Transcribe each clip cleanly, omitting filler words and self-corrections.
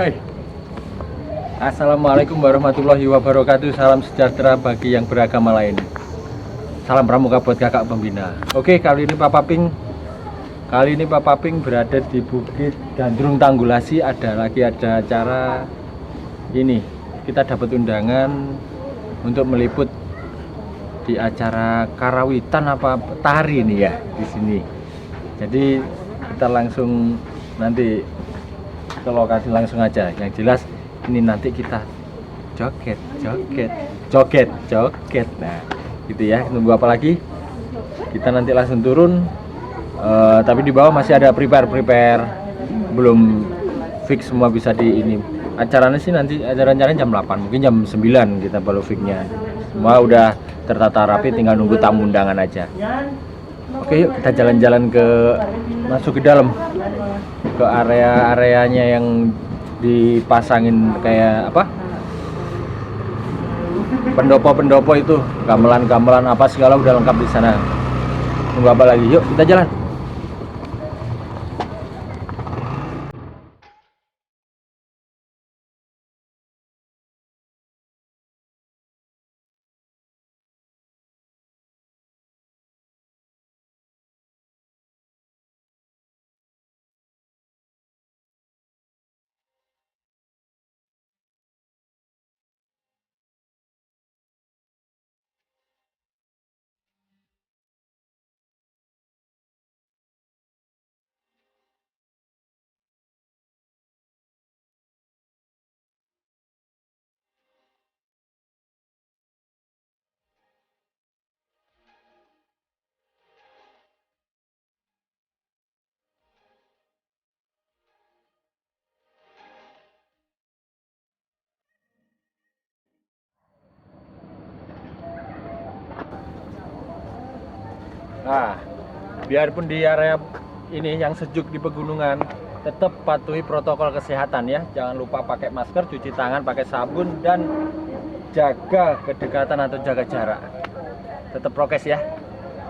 Hai. Assalamualaikum warahmatullahi wabarakatuh. Salam sejahtera bagi yang beragama lain. Salam pramuka buat kakak pembina. Oke, kali ini Papa Ping berada di Bukit Gandrung Tanggulasi. Ada acara ini. Kita dapat undangan untuk meliput di acara karawitan apa tari nih ya di sini. Jadi kita langsung nanti ke lokasi langsung aja. Yang jelas ini nanti kita joget. Nah, gitu ya. Nunggu apa lagi? Kita nanti langsung turun. Tapi di bawah masih ada prepare. Belum fix semua bisa di ini. Acaranya sih nanti rencananya jam 8, mungkin jam 9 kita baru fixnya. Semua udah tertata rapi, tinggal nunggu tamu undangan aja. Oke, yuk kita jalan-jalan masuk ke dalam, ke area-areanya yang dipasangin kayak apa, pendopo itu, gamelan apa segala udah lengkap di sana. Tunggu apa lagi? Yuk kita jalan. Nah, biarpun di area ini yang sejuk di pegunungan, tetap patuhi protokol kesehatan ya. Jangan lupa pakai masker, cuci tangan pakai sabun, dan jaga kedekatan atau jaga jarak. Tetap prokes ya,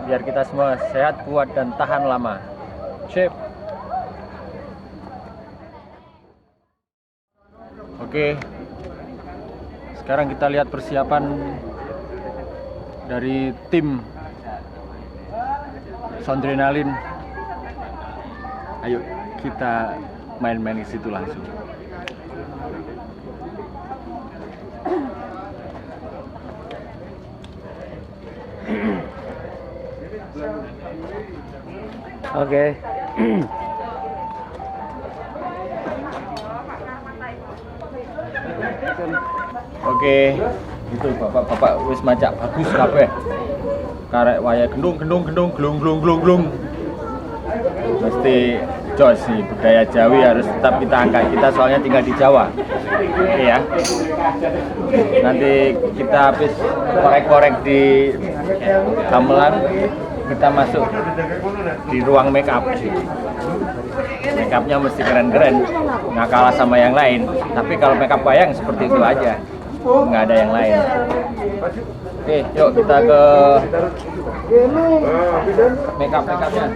biar kita semua sehat, kuat, dan tahan lama. Sip. Oke, sekarang kita lihat persiapan dari tim Sondrenalin. Ayo kita main-main ke situ langsung. Oke. Oke, itu bapak-bapak wis macak bagus kabeh. Karek waya glung. Mesti jos nih, budaya Jawi harus tetap kita angkat. Kita soalnya tinggal di Jawa. Oke ya. Nanti kita habis korek-korek di gamelan, kita masuk di ruang make up. Make upnya mesti keren-keren, nggak kalah sama yang lain. Tapi kalau make up wayang seperti itu aja, nggak ada yang lain. Oke, yuk kita ke make upnya.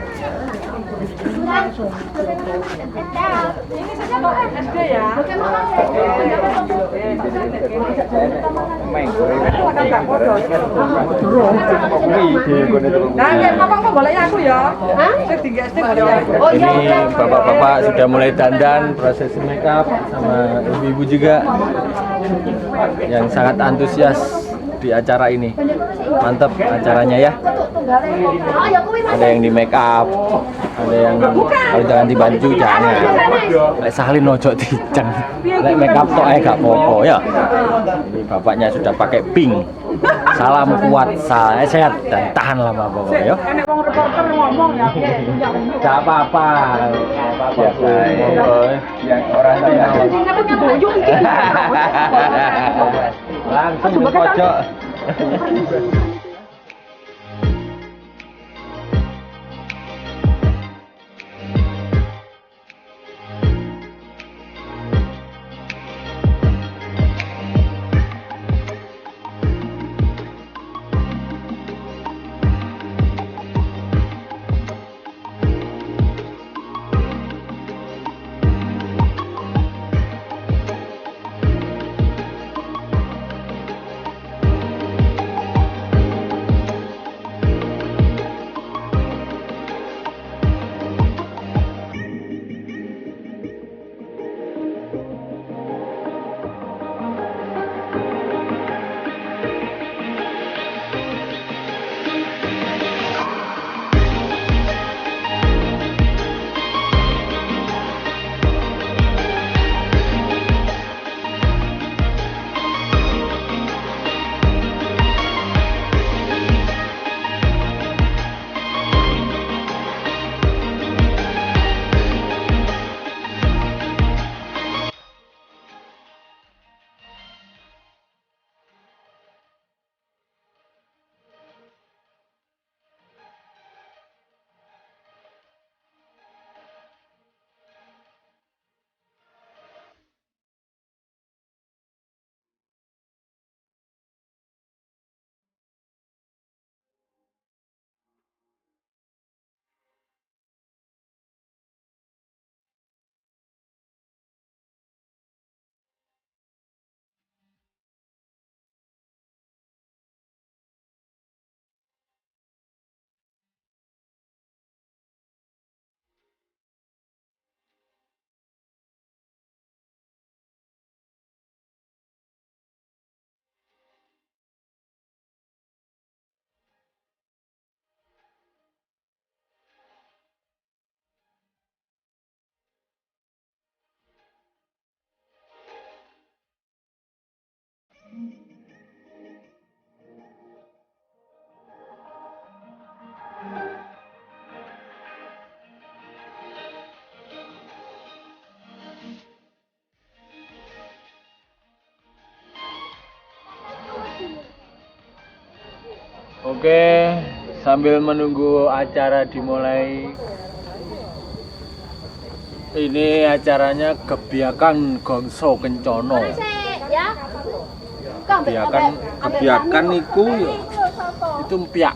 Ini bapak-bapak sudah mulai dandan, prosesi make up, sama ibu-ibu juga yang sangat antusias di acara ini. Mantap acaranya ya. Ada yang di make up, ada yang kalau jangan dibantu jangan. Lek salin ojo diceng. Lek make up tok ae gak apa-apa ya. Ini bapaknya sudah pakai pink. Salam kuat, sehat dan tahan lama bapak ya. Gak apa-apa. Biasa yang orang saya. Langsung di pojok. Oke, sambil menunggu acara dimulai. Ini acaranya Gebiakan Gongso Kencono. Gebiakan itu mpiak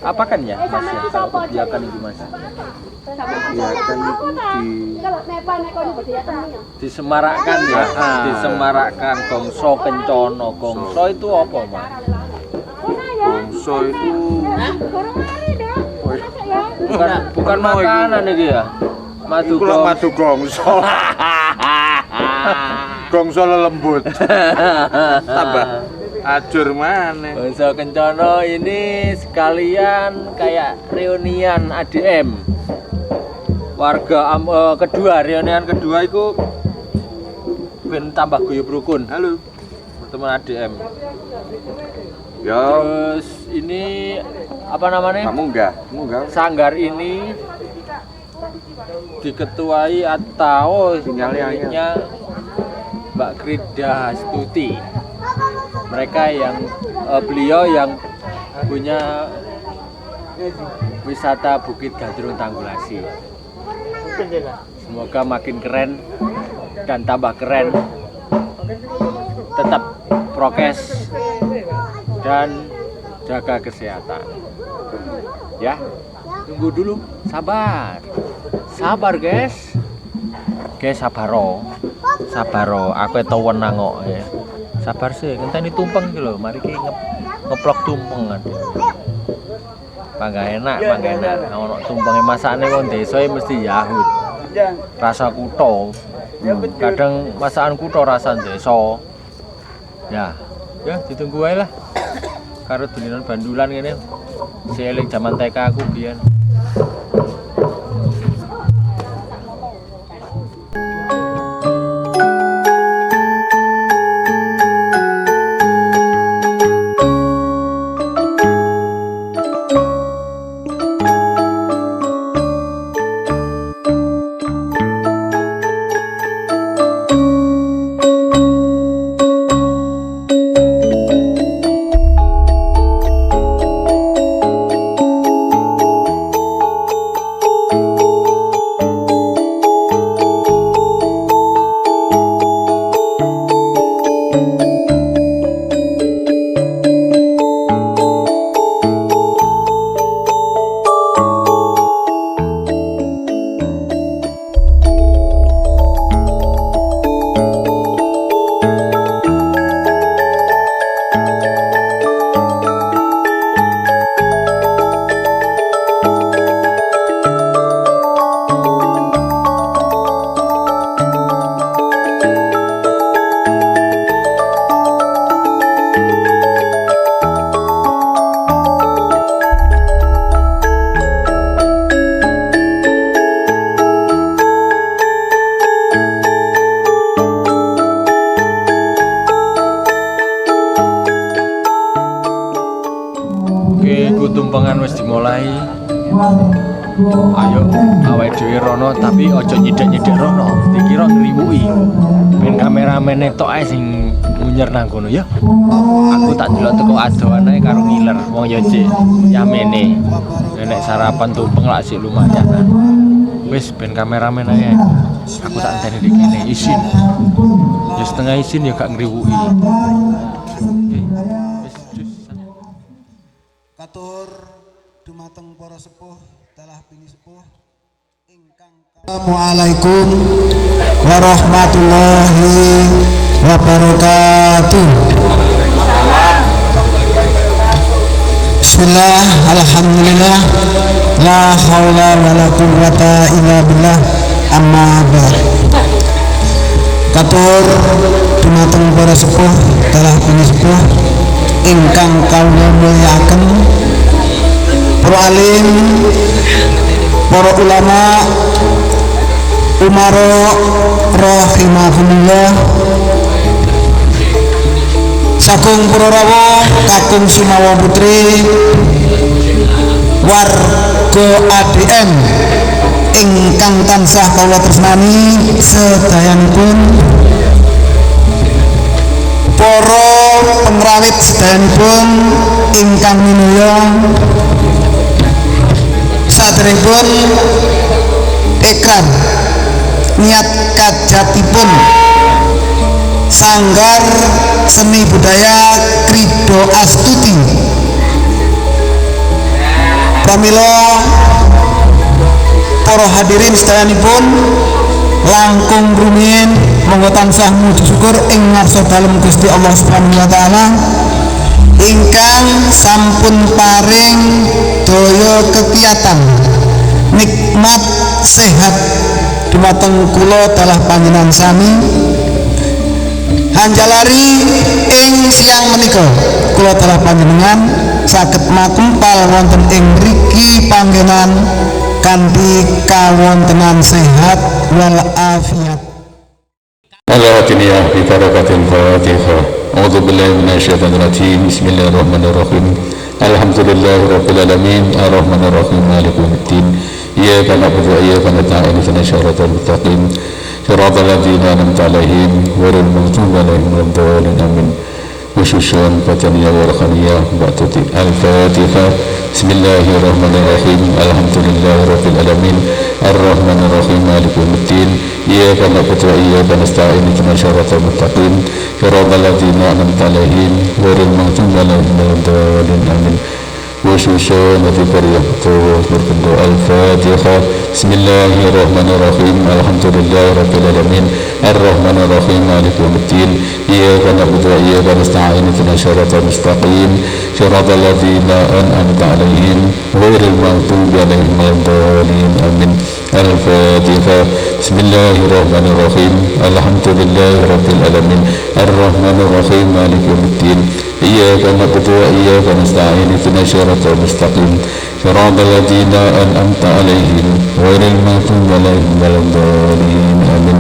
apa kan ya Mas ya? Kalau kebiakan itu Mas. Kebiakan itu disemarakkan ya. Disemarakkan Gongso Kencono. Gongso itu apa Mas? Gongso itu bukan makanan iki ya. Madu gongso. Gongso lembut. Tambah ajur mana? Gongso Kencono ini sekalian kayak reunian ADM. Warga reunian kedua itu ben tambah guyub rukun. Halo. Teman ADM. Ya. Terus ini apa namanya? Munggah. Sanggar ini diketuai atau misalnya Mbak Krida Stuti. Mereka yang beliau yang punya wisata Bukit Gadrung Tanggulasi. Semoga makin keren dan tambah keren. Tetap prokes dan jaga kesehatan. Ya, tunggu dulu, sabar guys. Sabaro, aku tau wenang kok ya. Sabar sih, ngenteni tumpeng iki lho, mari ki ngeplok tumpengan. Mangga enak. Ono tumpenge masakane wong desa mesti yahut. Rasa kutho. Kadang masakan kutho rasa desa. Ya, ditunggu ae lah. Karo dolinan bandulan ngene. Si eling jaman TK aku biyen. Tumpengan wis dimulai. Ayo awake dhewe rono tapi aja nyidek-nyidek rono. Dikira ngriwuki. Ben kameramene tok ae sing munyer nang kono ya. Aku tak delok teko adoan ae karo ngiler wong ya cek yamene. Nek sarapan tumpeng lak sik lumayan. Wis ben kameramen ae. Aku tak enteni dik kene isin. Ya setengah isin ya gak ngriwuki. Katur dumateng para sepuh telah pini sepuh ingkang Assalamualaikum warahmatullahi wabarakatuh. Bismillah, alhamdulillah, la haula wala quwwata illa billah, amma ba'd. Katur dumateng para sepuh telah pini sepuh ingkang kawula mulyakaken, para alim, para ulama, umaro rahimahumullah, saking Purarawa kakung Sumawa Putri, warga ADM ingkang tansah kawula tresnani sedayanipun, para pengrawit sedayanipun ingkang minulya, saderengipun ikrar niat kajatipun Sanggar Seni Budaya Krido Astuti pramila para hadirin sedayanipun langkung rumiyin monggo tansah muji syukur ing ngarsa dalem Gusti Allah Subhanahu wa taala ingkang sampun paring daya kekiyatan nikmat sehat dumateng kula dalah panjenengan sami. Hanjalari ing siang menika kula dalah panjenengan saged makumpal wonten ing mriki panggenan kanthi kawontenan sehat wal afiat. Al-Fatihah bi barakatil Fatihah. A'udzu billahi minasyaitonir rajim. Bismillahirrahmanirrahim. Alhamdulillahirabbil alamin. Arrahmanir rahim. Maliki yaumiddin. Iyyaka na'budu wa iyyaka nasta'in. Ihdinas siratal mustaqim. Siratal ladzina an'amta 'alaihim ghairil maghdubi 'alaihim waladdallin. Amin. Khususan Fatihah wa Rakhaniyah Ba'tuti Al-Fatihah. Bismillahirrahmanirrahim. Alhamdulillahirabbil alamin. Ar-Rahmanir Rahim. Maliki yaumiddin. Iyyaka na'budu wa iyyaka nasta'in. Ihdinas siratal mustaqim. Siratal ladzina an'amta 'alaihim ghairil maghdubi 'alaihim waladdallin. Amin. Khususan Fatihah berbentuk Al-Fatihah. Bismillahirrahmanirrahim. Alhamdulillahirabbil alamin. Ar-Rahmanir Rahim. Maliki yaumiddin. Iyyaka na'budu wa iyyaka nasta'in. Ihdinas siratal mustaqim. Siratal ladzina an'amta 'alaihim ghairil maghdubi 'alaihim waladdallin. Amin. Al-Fatihah. Bismillahirrahmanirrahim. Alhamdulillahirabbil alamin. Ar-Rahmanir Rahim. Maliki yaumiddin. Iyyaka na'budu wa iyyaka nasta'in. Ihdinas siratal mustaqim. Siratal ladzina an'amta 'alaihim ghairil maghdubi 'alaihim waladdallin. Amin.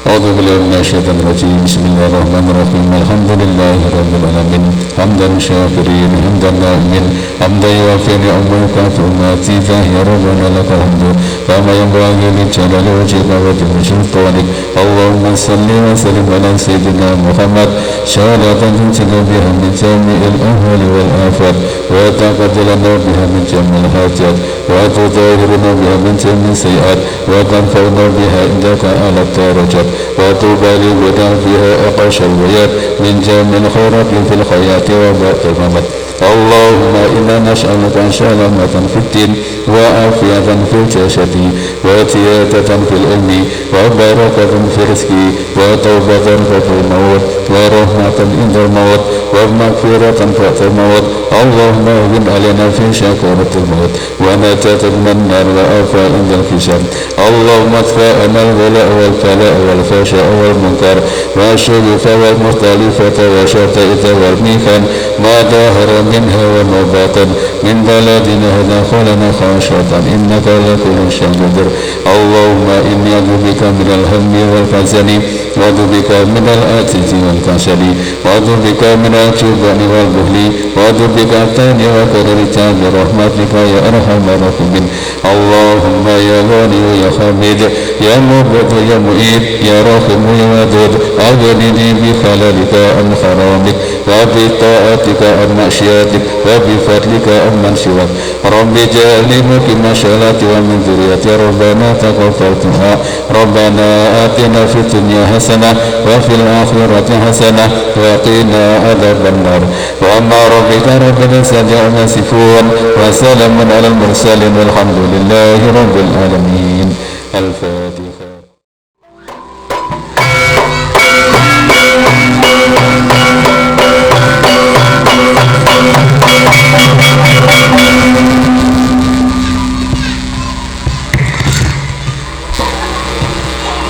A'udzu billahi minasyaitonir rajim. Bismillahirrahmanirrahim. Alhamdulillahirabbil alamin. Hamdan syakirin, hamdan na'imin, hamdan yuwafi ni'amahu kafi mazidah. Ya Rabbana lakal hamdu kama yanbaghi li jalali wajhika wa li sultanik. Allahumma salli wa sallim ala sayyidina Muhammad syahadatan tunjina biha min jami'il ahwali wal afat wa taqaddalana biha min jami'il hajat wa tudahiruna biha min jami'il sayiat wa tanfa'una biha indaka ala darajat wa tubali bina fiha aqashal wayat min jami'il khairati fil khayati wa ba'dal mamat. Allahumma inna nas'aluka salamatan fid din wa afiyatan fil jasadi wa ziyadatan fil ilmi wa barakatan fil rizqi wa taubatan fil maut wa rahmatan indal maut wa maghfiratan ba'dal maut. Allahumma win alina fi syakaratil maut wa najatan minan nar wa afa indal hisab. Allahumma adfa'ana al-wala' wal fala' wal fasha' wal munkar wa syufa wal mukhtalifata wa syata'ita wal mihan ma dahara minha wa ma batan min baladina hadha khalana khashatan innaka ala kulli syai'in qadir. Allahumma inni a'udzubika minal hammi wal hazani wa a'udzubika minal ajzi wal kasali wa a'udzubika minal jubni wal buhli wa a'udzubika tani wa qadrika bi rahmatika ya arhamar rahimin. Allahumma ya ghani ya hamid ya mubid ya mu'id ya rahim ya wadud aghnini bi halalika an haramik wa bi ta'atika an maksiatik wa bi fadlika amman siwak. Rabbi ja'alni muqima sholati wa min dzurriyyati rabbana taqabbal du'a. Rabbana atina fid dunya hasanah wa fil akhirati hasanah wa qina adzaban nar. Wa amma rabbika rabbil izzati amma yasifun wa salamun alal mursalin walhamdulillahi rabbil alamin. Al-Fatihah.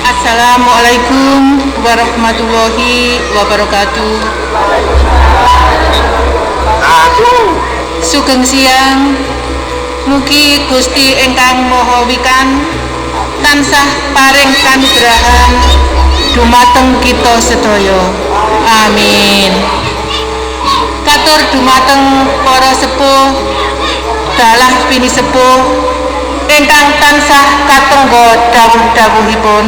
Assalamualaikum warahmatullahi wabarakatuh. Sugeng siang. Mugi Gusti ingkang Maha Wikan tansah paring kanugrahan dumateng kita sedaya. Amin. Katur dumateng para sepuh dalah bini sepuh ingkang tansah katengga dawuh-dawuhipun.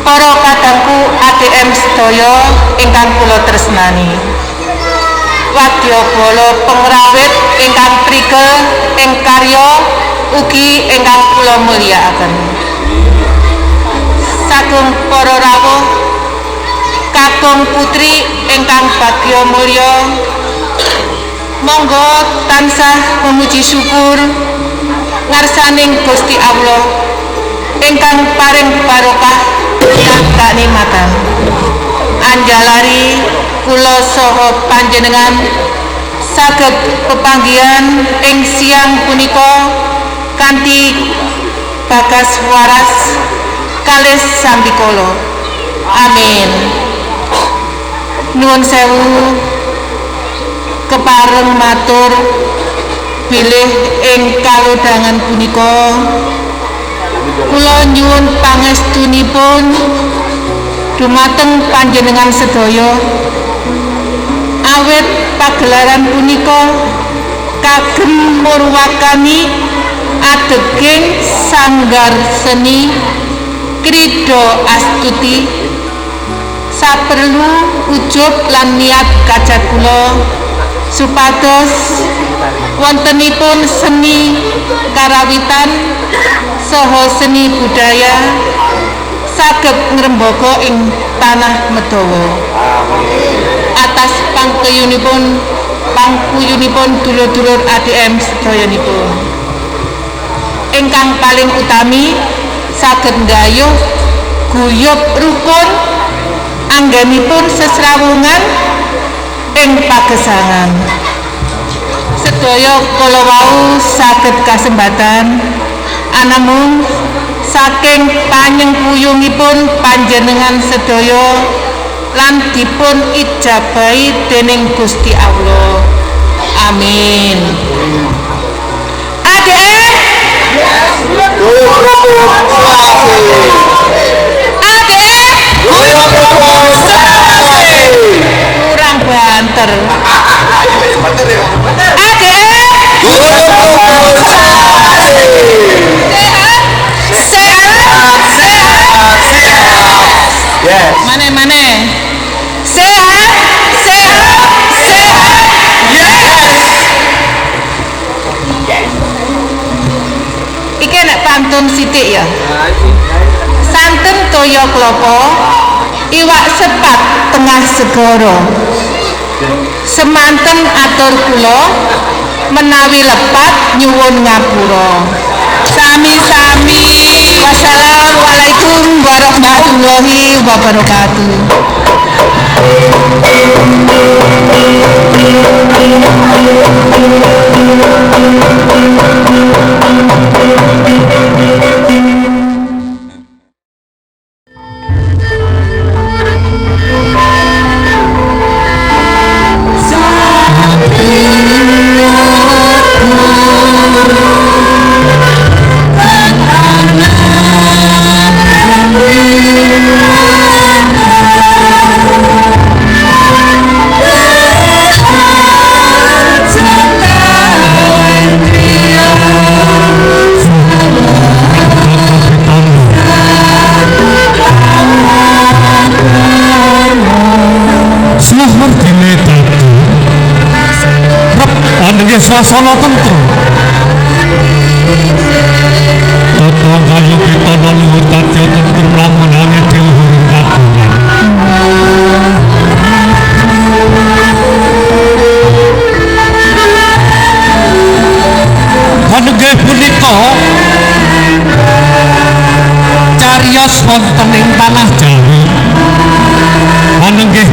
Para kadangku ADM sedaya ingkang kula tresnani. wadyabala pengrawit ingkang prigel ing karya ugi ingkang kula mulyakaken. Sagung para rawuh kakung putri ingkang bagya mulya, monggo tansah memuji syukur ngarsaning Gusti Allah ingkang paring barokah lan kanikmatan. Anjalari kula saha panjenengan saged pepanggihan ing siang punika kanthi bagas waras kalih sambikala. Amin. Nuwun sewu kepareng matur bilih ing kalodhangan punika kula nyuwun pangestunipun dumateng panjenengan sedaya awit pagelaran punika kagem murwakani adeging sanggar seni krida astuti saperlu ujub lan niat kaca kula supados wontenipun seni karawitan saha seni budaya saged ngrembaga ing tanah Medawa. Atas pangkuyunipun dulur-dulur ADM sedayanipun ingkang paling utami saged nggayuh guyub rukun anggenipun sesrawungan ing pagesangan. Sedaya kala wau saged kasembatan anamung saking panyengkuyungipun panjenengan sedaya lan dipun ijabahi dening Gusti Allah. Amin. ADM kurang banter. Yes. Mana? Sehat. Yes. Iki nek pantun sithik ya. Santen toya klapa, iwak sepat tengah segara. Semanten atur kula menawi lepat nyuwun ngapura. Sami-sami. Wassalamualaikum warahmatullahi wabarakatuh. Suasana tentu Toto kayu kita leluhur tatya tentu lamunane diluhurin kagungan Panenggih punika cariyos wonten ing tanah Jawi panenggih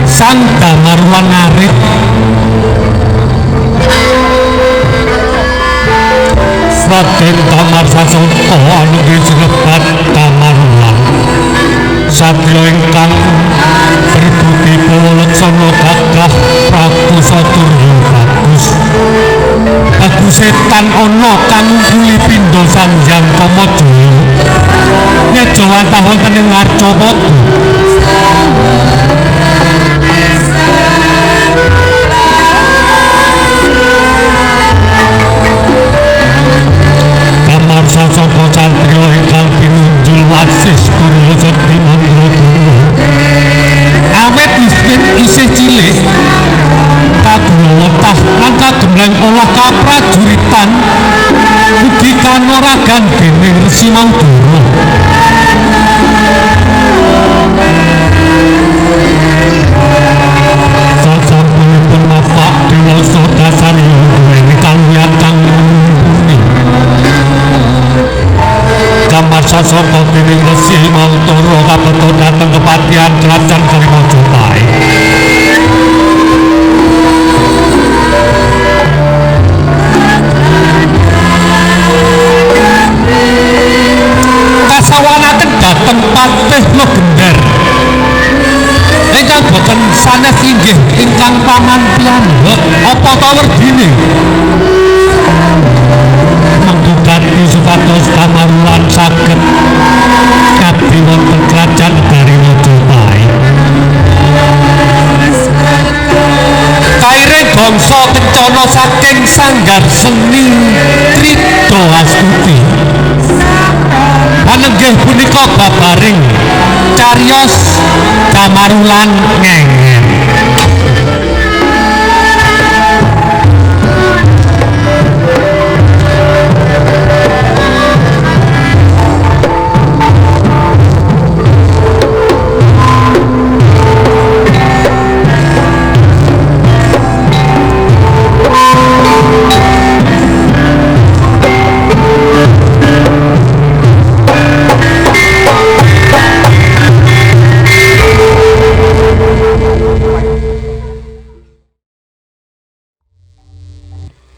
sang Damarwan Arif Raden Damar Sasongko anugerah sinebat Damarwan satya ingkang berbudi pawalaksana gagah Prabu Saturya bagus bagus setan ana kang kuli pindha Sanjang Kamajaya nyeja wantah wonten ing Arcapada Sasongko Satrio ingkang pinunjul wasis Kurya Sekti Mandraguna awet isih cilik kaprajuritan ugi kanoragan dening Resi Maudara. Sasampunipun mapak dewasa dasaripun duweni kaliyan kang mumpuni. Kamar sasaka dening Resi Maudara kabeto dhateng kepatihan Krajan Sri Majapahit. Kasawanaken dhateng Patih Legender ingkang boten sanes inggih ingkang paman piyambak apa ta werdine mangkudati supados Kamarulan saged kabeh wonten Krajan Negari Majapahit. Kaire bangsa kencana saking sanggar seni Krida Astuti panenggih punika babaring cariyos Kamarulan Ngengen.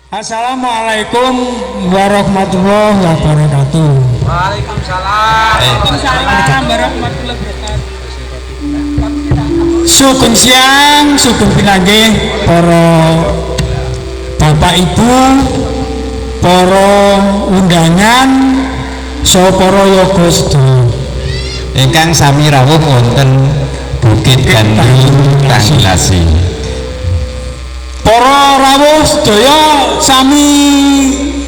Assalamualaikum warahmatullahi wabarakatuh. Waalaikumsalam warahmatullahi wabarakatuh. Sugeng siang, sugeng pinanggih para bapak ibu, para undangan, saha para yoga sedaya ingkang sami rawuh wonten Bukit Gandrung Tanggulasi. Para rawuh sedaya sami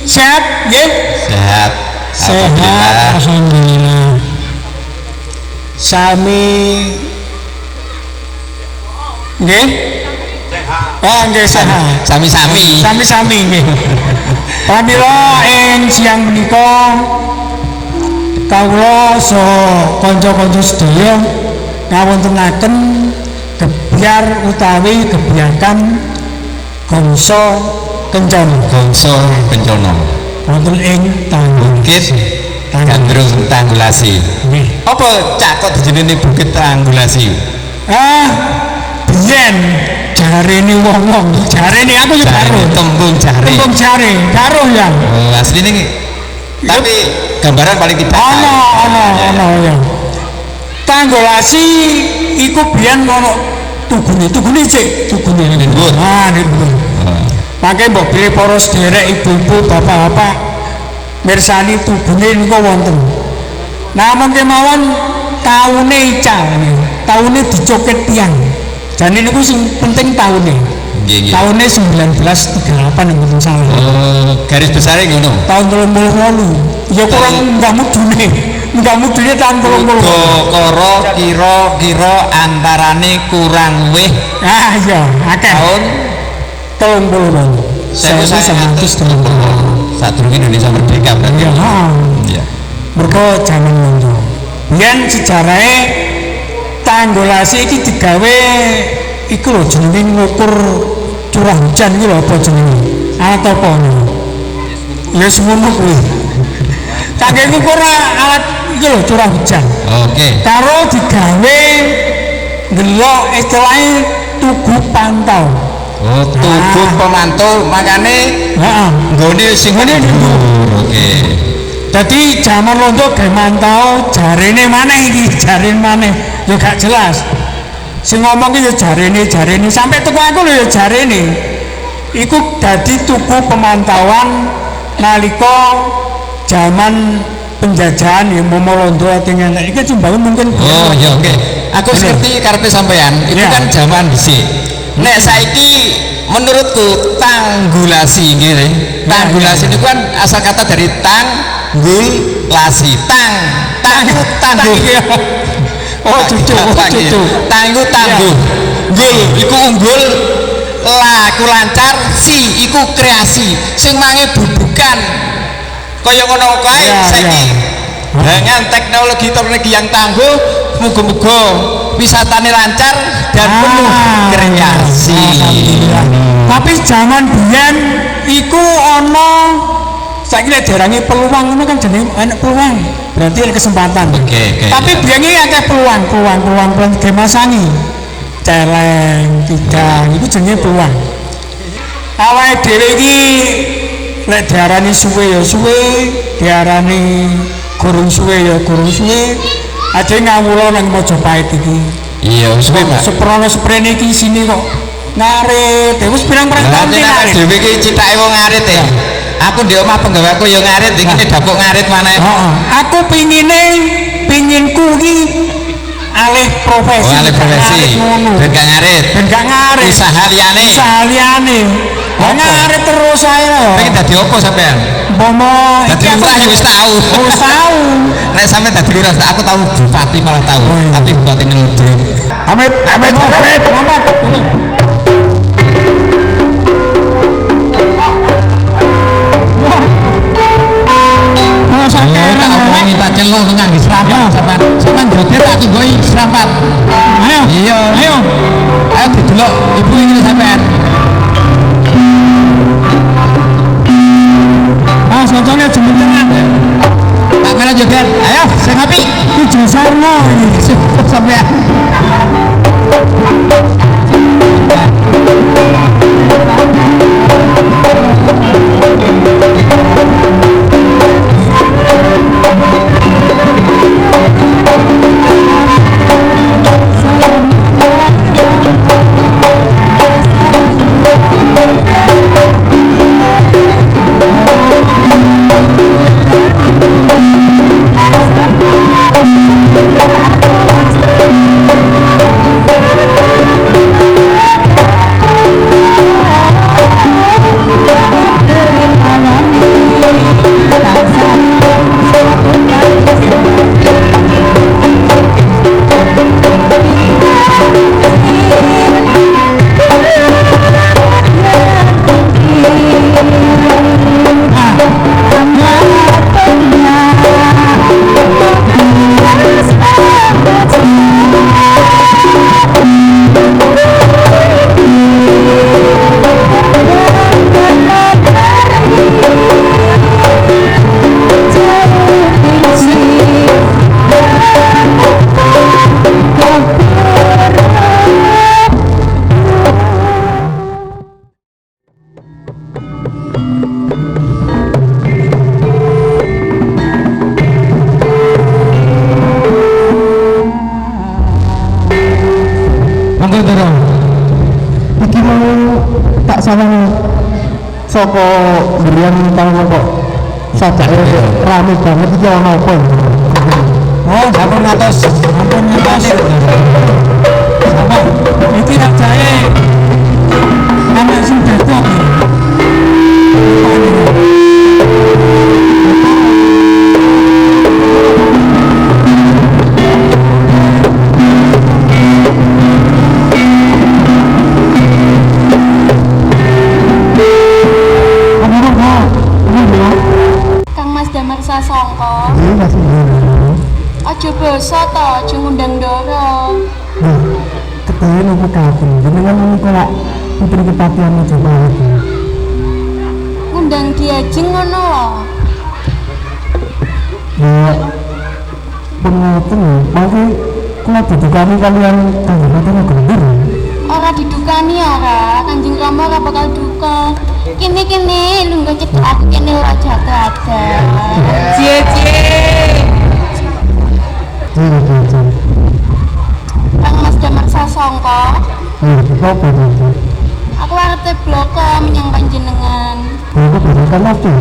sehat nggih? Sehat. Sehat, Alhamdulillah. alhamdulillah. Sami nggih? Oh, nggih sehat. Sami-sami. Sami-sami nggih. Pramila ing siang menika kawula saha kanca-kanca sedaya ngawontenaken gebyar utawi gebyakan Gongso Kencana. Gongso Kencana. Wonten ing Bukit Gandrung Tanggulasi. nggih. Apa cakot jenenge Bukit Tanggulasi? Biyen jarene wong-wong, jarene aku yo karo. Tembung jare. Tembung jare, karo ya. Oh, asline tapi gambaran paling tidak. Ana ya. Tanggulasi iku biyen ono tugune cek, tugune Ndhuwur. ndhuwur. Mangke mbok bilih para sederek ibu-ibu, bapak-bapak mirsani tugune niku wonten. Namun kemawon taune ical, taune dicoket tiang. Jane niku sing penting taune. Nggih, nggih. Taune 1938 nek mboten salah. Oh, garis besare ngono. Tahun 38. Ya kurang enggak mudune. Enggak mudune tahun 38. Koro kira-kira antarane kurang luwih Ah iya, akeh. tahun 38. 1938. sadurunge Indonesia merdeka berarti. Ya, Iya. mergo jaman ngono. Yen sejarahe Tanggulasi iki digawe iku lho jenenge ngukur curah hujan iki lho apa jenenge? Alat apa ngono? Ya semono kuwi. Kangge ngukur alat iki lho curah hujan. Oke. Karo digawe ndelok istilahnya tugu pantau. Oh, tubuh pemantau makane Heeh. nggone sing ngene. Oke. Dadi jaman londo gawe mantau jarene maneh iki, jarene maneh ya gak jelas. Sing ngomong iki ya jarene sampai teko aku lho ya jarene. Iku dadi tugu pemantauan nalika zaman penjajahan ya Momo Londo ating enek iki jumbangun mungkin. Oh, ya oke. Aku ngerti karepe sampean. Itu Iya. kan zaman dhisik. Nek saiki menurutku Tanggulasi nggih. Tanggulasi itu kan asal kata dari tanggulasi. Tangguh. Oh, cucu. Tangguh tangguh. Gul iku unggul laku lancar, si iku kreasi sing mange bubukan kaya ngono kae saiki dengan teknologi yang tangguh muga-muga wisatane lancar dan penuh kreasi. Tapi zaman biyen iku ana saiki nek diarangi peluang ngono kan jenenge enak peluang. Berarti ada kesempatan. Tapi biyen iki akeh peluang gemasangi. Celeng, kidang iku jenenge peluang. Awake dhewe iki nek diarani suwe ya suwe, diarani gurung suwe ya gurung suwe. Aja ngawula nang Mojopahit iki. Iya, suwe, Pak. Seprono sprene iki sini kok ngarit. Wis pirang-pirang tahun ngarit. Dhewe iki cithake wong ngarit ya. Aku di omah penggaweku ya ngarit, iki dapuk ngarit maneh. Heeh. Aku pinginku iki alih profesi. Alih profesi. Ben gak ngarit. Usaha liyane. Ngarit terus ae lho. Pengen dadi opo sampean? Bomo dadi lurah ya wis tau. Wis tau. Nek sampean dadi lurah aku tau bupati malah tau. Tapi bupati ngeludruk. Amit. Ini tak celok nganggo serapat sampean joget tak tunggoi serapat. Ayo didelok ibu ini sampean. Sontone jemenengan. Tak kena joget. Ayo sing apik. Iki jasarno iki cukup sampean. Soko berian tahu kok sajake rame banget iki ana apa? Oh, ampun atas. Apa? Iki sajake anak sing dadak. Sasongko. Aja basa to, aja ngundang Ndara. Ketahuan apa kabeh? Jenengan niku lak putri kepatihan Mojopahit. Ngundang diajeng ngono lho. Ya pengoten mangke kula didukani kalian Kanjeng Gender. Ora didukani ora, Kanjeng Rama ora bakal duka. Kene lungguh cedhak aku kene ora jatuh ada. Cie. Kang Mas Damar Sasongko. Apa itu? Aku arep bloko menyang panjenengan. Kan apa?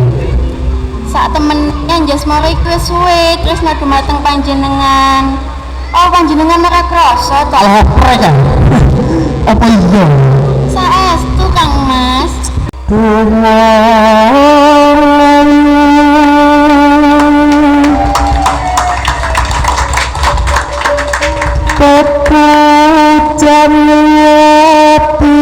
Sak temennya njas mau iku suwe terus nadu mateng panjenengan. Oh panjenengan ora krasa to. Kan? Apa iya? Saestu Kang Mas. Pepujan api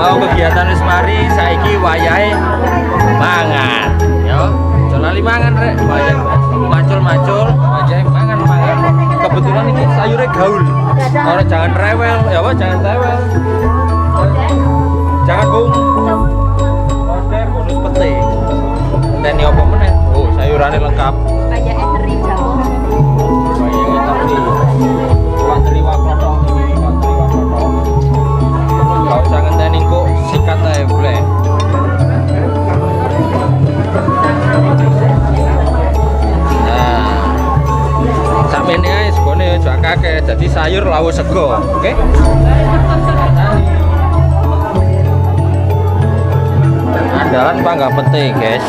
mau kegiatan wis mari saiki wayahe mangan yo aja lali mangan rek wayahe macul-macul wayahe mangan. Kebetulan ini sayurnya gaul, orang jangan rewel ya apa, jangan rewel, jangan bung kode bonus pete teni apa meneh. Oh sayurannya lengkap Kayaknya teri jauh. Teri wakotok ini teri wakotok. Gak usah ngenteni kok sikat aja boleh. Nah, sakmene ae segone aja akeh, dadi sayur lawu sego, oke? Andalan panggang pete, guys.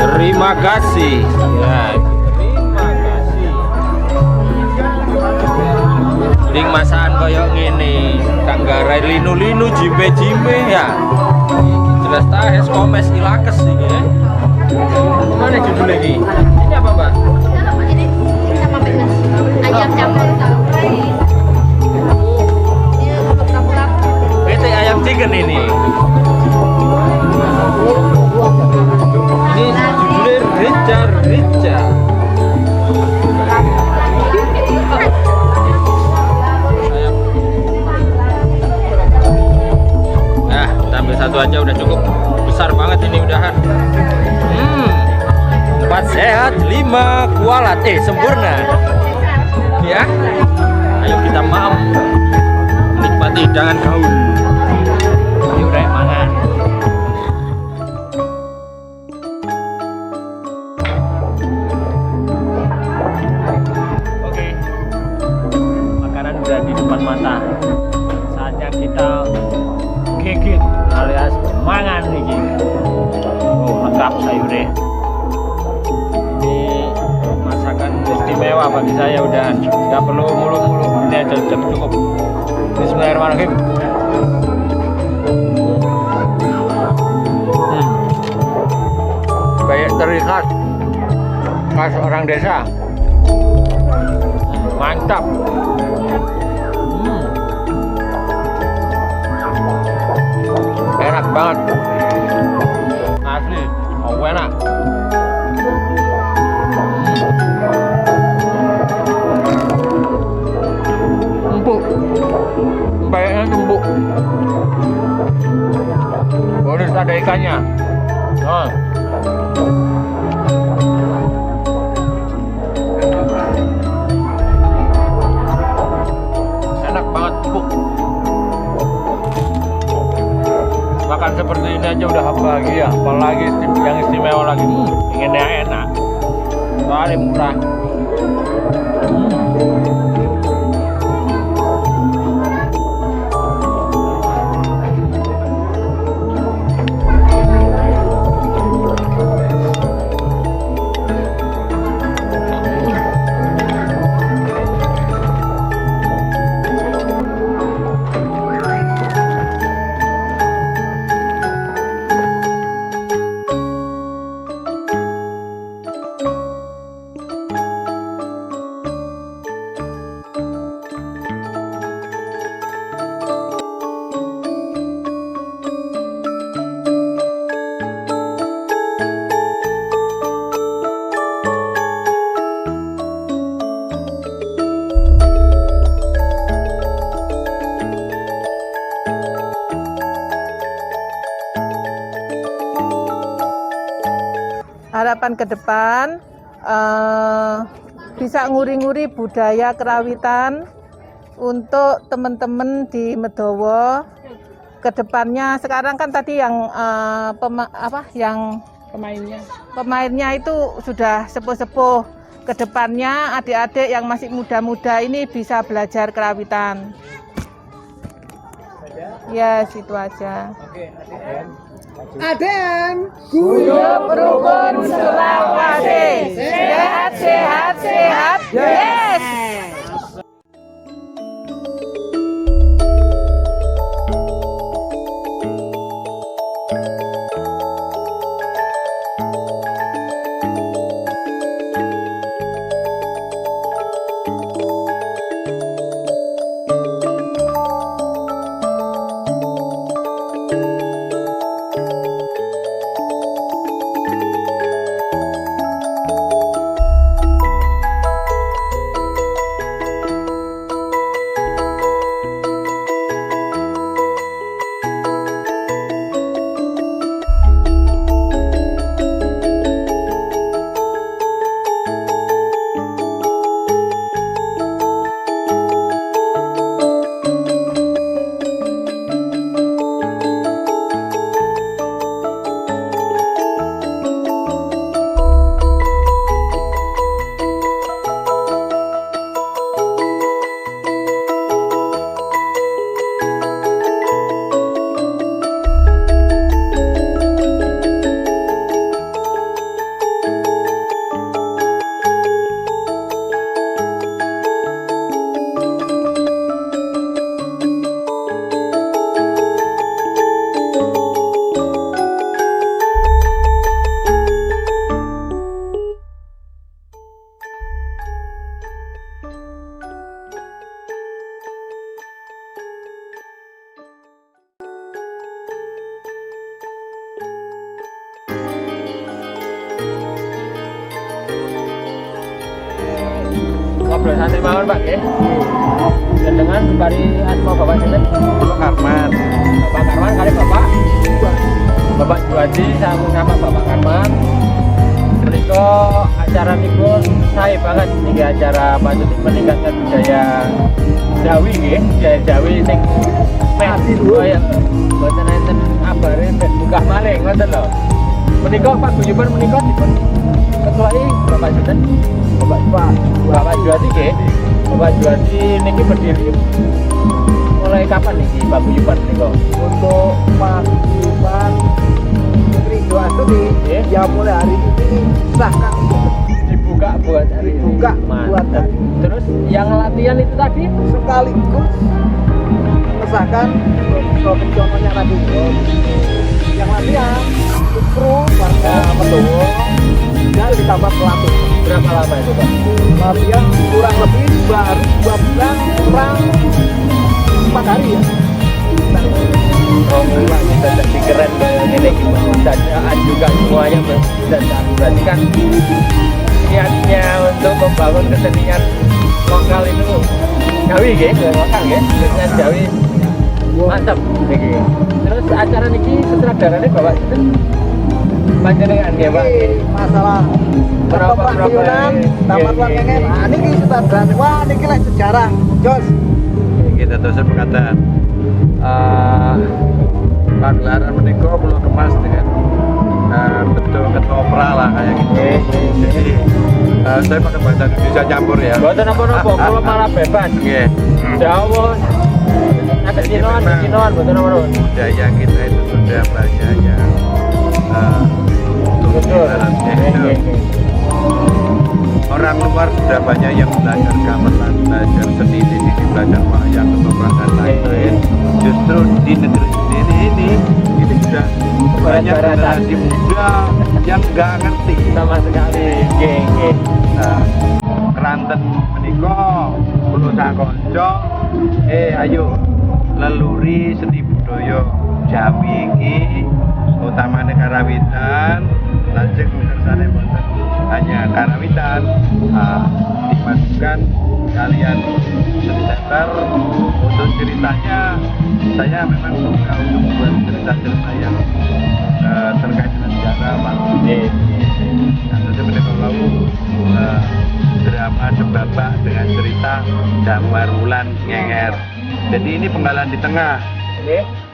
Terima kasih ya, terima kasih. Ding masakan koyo ngene kang garai linu-linu jimbe-jimbe ya jelas tahes komes ilakes iki ya. Mana judul lagi ini apa mbak? Ini sama bekas ayam campur PT ayam chicken ini judulnya Rica. Nah, kita ambil satu aja udah cukup. Besar banget ini udahan. 4 sehat, 5 kualat, sempurna. Ya. Ayo kita mam. depan mata. Saatnya kita gigit alias mangan nih. Oh, lengkap sayurnya. Ini masakan istimewa bagi saya, udah nggak perlu muluk-muluk, ini aja cukup. Bismillahirrahmanirrahim. Kayak teri khas orang desa. Mantap. Enak banget. Asli, oh enak. Empuk. Kayaknya empuk. Bonus ada ikannya. Oh. Enak banget, empuk. Makan seperti ini aja udah bahagia, apalagi yang istimewa lagi. Inginnya enak, soalnya murah. Harapan ke depan bisa nguri-nguri budaya kerawitan untuk teman-teman di Medowo ke depannya. Sekarang kan tadi yang pemainnya itu sudah sepuh-sepuh. Ke depannya adik-adik yang masih muda-muda ini bisa belajar kerawitan. Ya, situ aja. Aden Guyub rukun Sulawesi, sehat sehat sehat, yes. Ngobrol santai mawon Pak nggih. Jenengan kali asma Bapak sinten? Bapak Karman. Bapak Karman kali Bapak Juwadi sama Bapak Karman. Menika acara nipun sae banget niki acara patut meningkatkan budaya Jawi nggih, budaya Jawi sing meh kaya mboten enten abare ben buka maling ngoten lho. Menika Pak Guyuban menika dipun ketuai Bapak Sinten? Bapak Juwati nggih. Bapak Juwati niki berdiri mulai kapan niki Pak Guyuban menika? Untuk Pak Guyuban Putri Doasturi ya mulai hari ini sahkan Dibuka buat hari ini. Dibuka buat Mantap. hari ini. Terus yang latihan itu tadi sekaligus mengesahkan contohnya tadi yang latihan kru warga Medowo dan ditambah pelatih. berapa lama itu Pak? Latihan kurang lebih baru 2 bulan kurang 4 hari ya. Oh, kita jadi keren kayak ini dadaan juga semuanya berarti kan niatnya untuk membangun kesenian lokal itu Jawi gitu, lokal ya, kesenian Jawi mantap niki. Terus acara niki sutradaranya Bapak itu panjenengan ya Pak? Masalah Berapa Yunan, tamat Wangengen. Nah, niki sutradara. Wah, niki lek sejarah. Jos. Kita terus perkataan pagelaran menikah perlu kemas dengan bentuk ketoprak lah kayak gitu. Jadi saya pakai bahasa Indonesia campur ya. Buatan apa-apa, kalau malah bebas. Oke. Jawa, ada Cinoan, buatan apa-apa. Budaya kita itu sudah banyak yang Betul. ibaratnya itu orang luar sudah banyak yang belajar gamelan, belajar seni di sini, belajar wayang, ketoprak dan lain-lain. Justru di negeri sendiri ini sudah banyak generasi muda yang nggak ngerti Sama sekali, geng. Nah, Keranten menika Pulau Sakonco, ayo leluri seni budaya Jawi iki utamane karawitan, lajeng kersane boten hanya karawitan dimasukkan kalian seni teater. Untuk ceritanya saya memang suka untuk membuat cerita-cerita yang terkait dengan sejarah Pak. Nah, sebenarnya kalau drama sebabak dengan cerita Damar Wulan Ngenger. Jadi ini penggalan di tengah.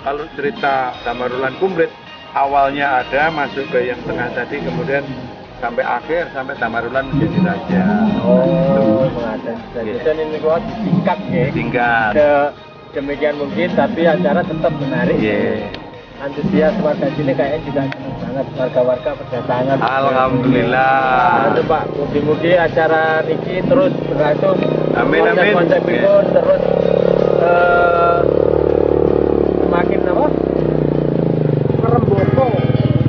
Kalau cerita Damar Wulan Kumbrit awalnya ada masuk ke yang tengah tadi, kemudian sampai akhir sampai Damar Wulan menjadi raja. Oh, mengajar. Dan ini gua disingkat ya. Tingkat. Demikian mungkin, tapi acara tetap menarik. Antusias warga sini kayaknya juga senang banget, warga-warga berdatangan. Alhamdulillah. Nah, Pak, mugi-mugi acara niki terus berlangsung. Amin. Konsep itu terus semakin apa? Meremboko.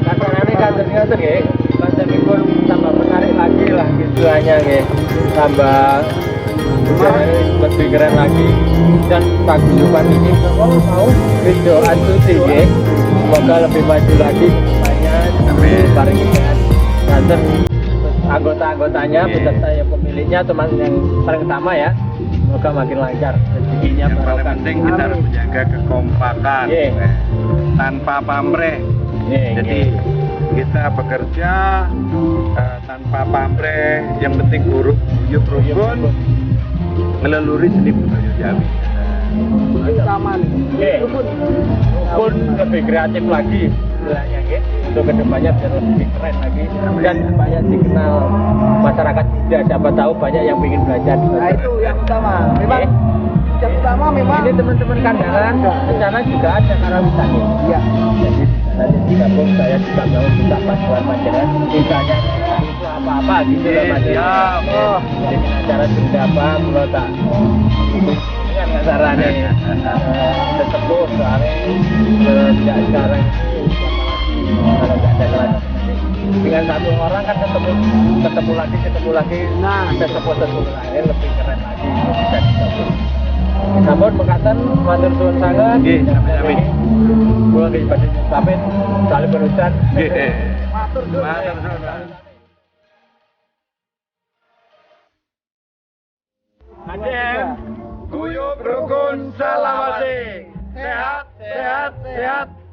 Acaranya kantor-kantor ya. Konsep itu tambah menarik lagi lah istilahnya ya. Tambah lebih keren lagi. Dan Pak Guyuban ini kalau mau video antusi ya. Semoga lebih maju lagi banyak. Barengi dengan kantor anggota-anggotanya beserta yang pemiliknya, teman yang paling utama ya. Semoga makin lancar rezekinya. Yang paling penting kita harus menjaga kekompakan tanpa pamrih. Jadi kita bekerja tanpa pamrih, yang penting guyub rukun meleluri seni budaya Jawi. Taman. Pun lebih kreatif lagi istilahnya ya. Untuk kedepannya biar lebih keren lagi dan banyak dikenal masyarakat juga. Siapa tahu banyak yang ingin belajar. Nah, itu yang utama. Memang yang utama memang ini teman-teman kandangan rencana juga ada karawitan ini. Iya. Jadi nanti digabung saya juga mau minta bantuan panjenengan misalnya itu apa-apa gitu lah panjenengan. Oh, jadi acara sudah apa kalau tak dengan acaranya sesepuh soalnya tidak sekarang kalau tidak ada kelas dengan satu orang kan ketemu lagi nah sesepuh lain lebih keren lagi bisa digabung. Namun mengatakan matur suwun sangat. Amin. Kula nggih badhe pamit saling berurusan. Matur suwun. Adem, guyub rukun selawase. Sehat.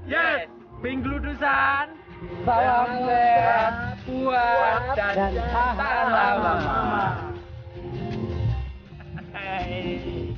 Yes, Pinggludusan. Salam sehat buat dan salam. Hey.